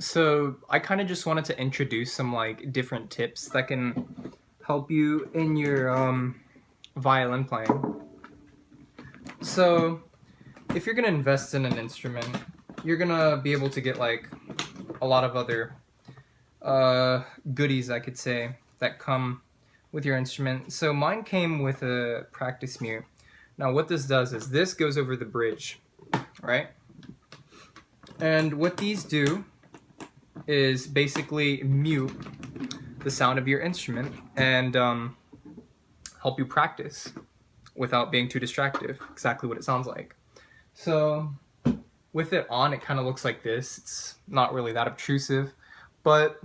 So I kind of just wanted to introduce some like different tips that can help you in your violin playing. So if you're gonna invest in an instrument, you're gonna be able to get like a lot of other goodies, I could say, that come with your instrument. So mine came with a practice mute. Now what this does is this goes over the bridge, right? And what these do is basically mute the sound of your instrument and help you practice without being too distractive. Exactly what it sounds like. So with it on, it kind of looks like this. It's not really that obtrusive, but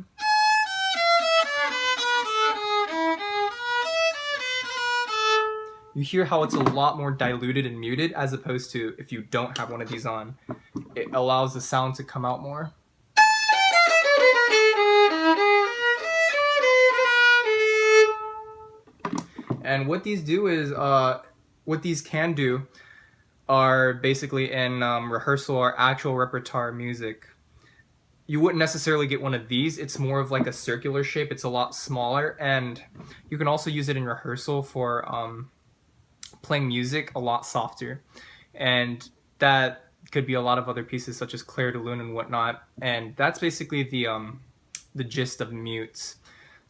you hear how it's a lot more diluted and muted as opposed to if you don't have one of these on. It allows the sound to come out more. And what these do is, what these can do are basically in rehearsal or actual repertoire music. You wouldn't necessarily get one of these. It's more of like a circular shape. It's a lot smaller, and you can also use it in rehearsal for playing music a lot softer. And that could be a lot of other pieces such as Clair de Lune and whatnot. And that's basically the gist of mutes.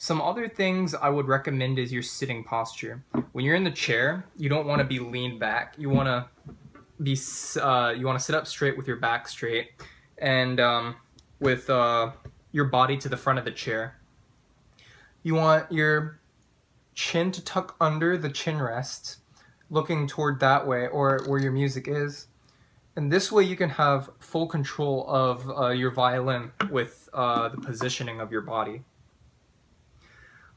Some other things I would recommend is your sitting posture. When you're in the chair, you don't want to be leaned back. You want to sit up straight with your back straight, and with your body to the front of the chair. You want your chin to tuck under the chin rest, looking toward that way or where your music is. And this way you can have full control of your violin with the positioning of your body.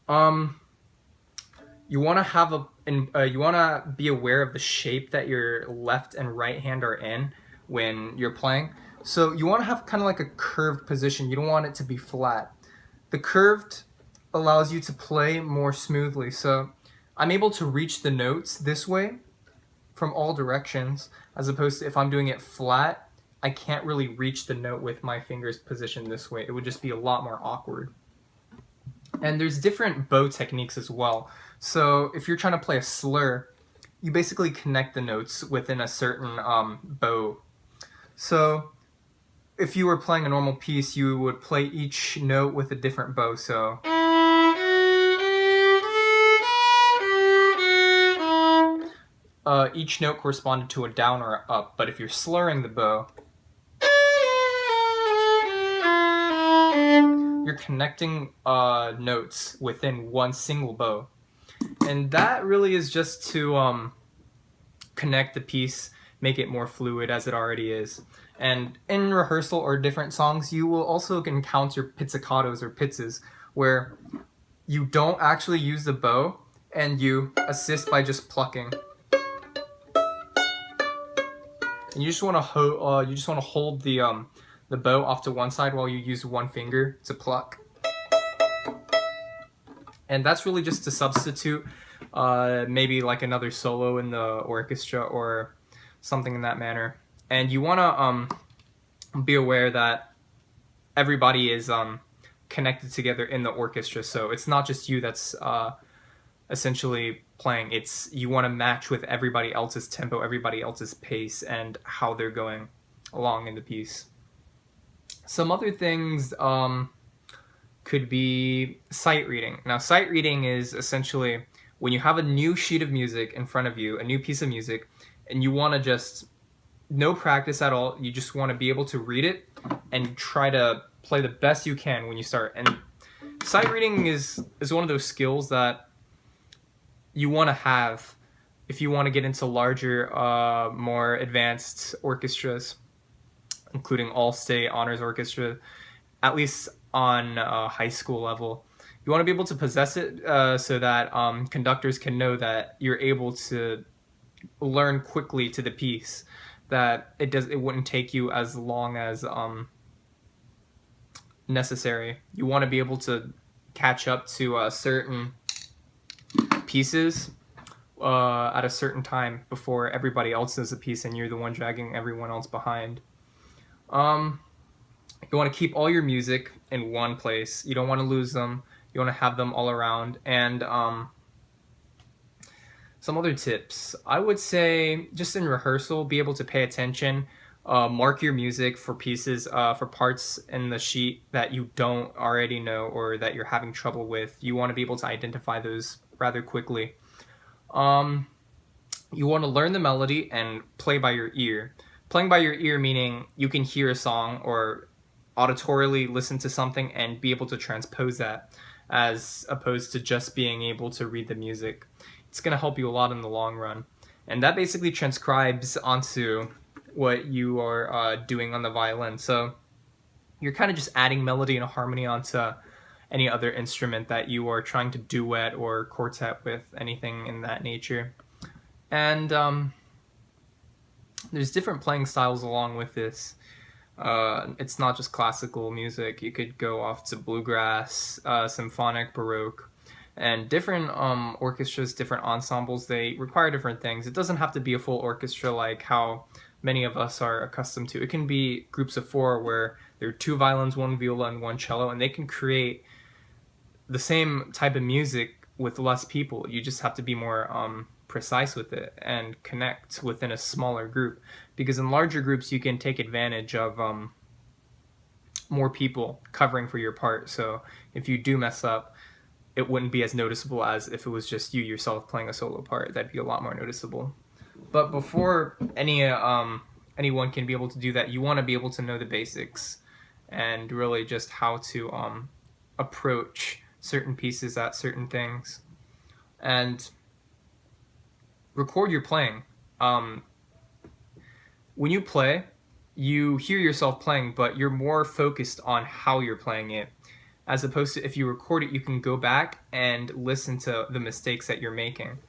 You want to have you want to be aware of the shape that your left and right hand are in when you're playing. So you want to have kind of like a curved position. You don't want it to be flat. The curved allows you to play more smoothly. So I'm able to reach the notes this way from all directions, as opposed to if I'm doing it flat, I can't really reach the note with my fingers positioned this way. It would just be a lot more awkward. And there's different bow techniques as well. So if you're trying to play a slur, you basically connect the notes within a certain bow. So if you were playing a normal piece, you would play each note with a different bow. So each note corresponded to a down or a up. But if you're slurring the bow, you're connecting notes within one single bow. And that really is just to connect the piece, make it more fluid as it already is. And in rehearsal or different songs, you will also encounter pizzicatos or pizzas, where you don't actually use the bow and you assist by just plucking. And you just want to hold the bow off to one side while you use one finger to pluck. And that's really just to substitute maybe like another solo in the orchestra or something in that manner. And you want to be aware that everybody is connected together in the orchestra. So it's not just you that's essentially playing. You want to match with everybody else's tempo, everybody else's pace, and how they're going along in the piece. Some other things could be sight reading. Now, sight reading is essentially when you have a new sheet of music in front of you, a new piece of music, and you want to just, no practice at all, you just want to be able to read it and try to play the best you can when you start. And sight reading is one of those skills that you want to have if you want to get into larger, more advanced orchestras, including all-state honors orchestra, at least on high school level. You want to be able to possess it so that conductors can know that you're able to learn quickly to the piece, that it wouldn't take you as long as necessary. You want to be able to catch up to certain pieces at a certain time before everybody else does a piece and you're the one dragging everyone else behind. You want to keep all your music in one place. You don't want to lose them. You want to have them all around. And some other tips. I would say just in rehearsal, be able to pay attention. Mark your music for pieces, for parts in the sheet that you don't already know or that you're having trouble with. You want to be able to identify those rather quickly. You want to learn the melody and play by your ear. Playing by your ear meaning you can hear a song or auditorily listen to something and be able to transpose that, as opposed to just being able to read the music. It's going to help you a lot in the long run. And that basically transcribes onto what you are doing on the violin. So you're kind of just adding melody and harmony onto any other instrument that you are trying to duet or quartet with, anything in that nature. And there's different playing styles along with this. It's not just classical music. You could go off to bluegrass, symphonic, baroque, and different orchestras, different ensembles, they require different things. It doesn't have to be a full orchestra like how many of us are accustomed to. It can be groups of 4 where there are 2 violins, 1 viola, and 1 cello, and they can create the same type of music with less people. You just have to be more precise with it and connect within a smaller group, because in larger groups you can take advantage of more people covering for your part. So if you do mess up, it wouldn't be as noticeable as if it was just you yourself playing a solo part. That'd be a lot more noticeable. But before anyone can be able to do that, you want to be able to know the basics and really just how to approach certain pieces at certain things. And record your playing. When you play, you hear yourself playing, but you're more focused on how you're playing it. As opposed to if you record it, you can go back and listen to the mistakes that you're making.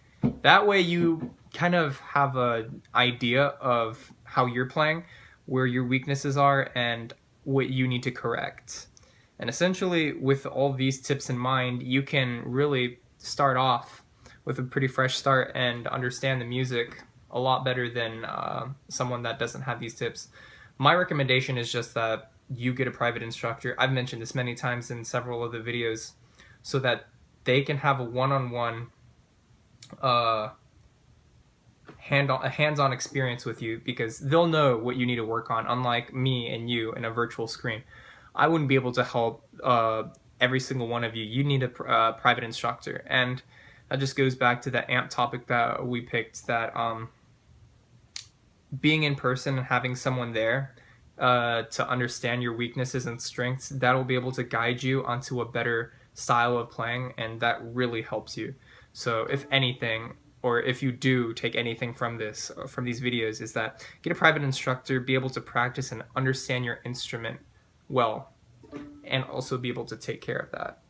That way you kind of have an idea of how you're playing, where your weaknesses are, and what you need to correct. And essentially, with all these tips in mind, you can really start off with a pretty fresh start and understand the music a lot better than someone that doesn't have these tips. My recommendation is just that you get a private instructor. I've mentioned this many times in several of the videos, so that they can have a one-on-one hands-on experience with you, because they'll know what you need to work on, unlike me and you in a virtual screen. I wouldn't be able to help every single one of you. You need a private instructor. And that just goes back to the AMP topic that we picked, that being in person and having someone there to understand your weaknesses and strengths, that'll be able to guide you onto a better style of playing, and that really helps you. So if anything, or if you do take anything from these videos, is that get a private instructor, be able to practice and understand your instrument well, and also be able to take care of that.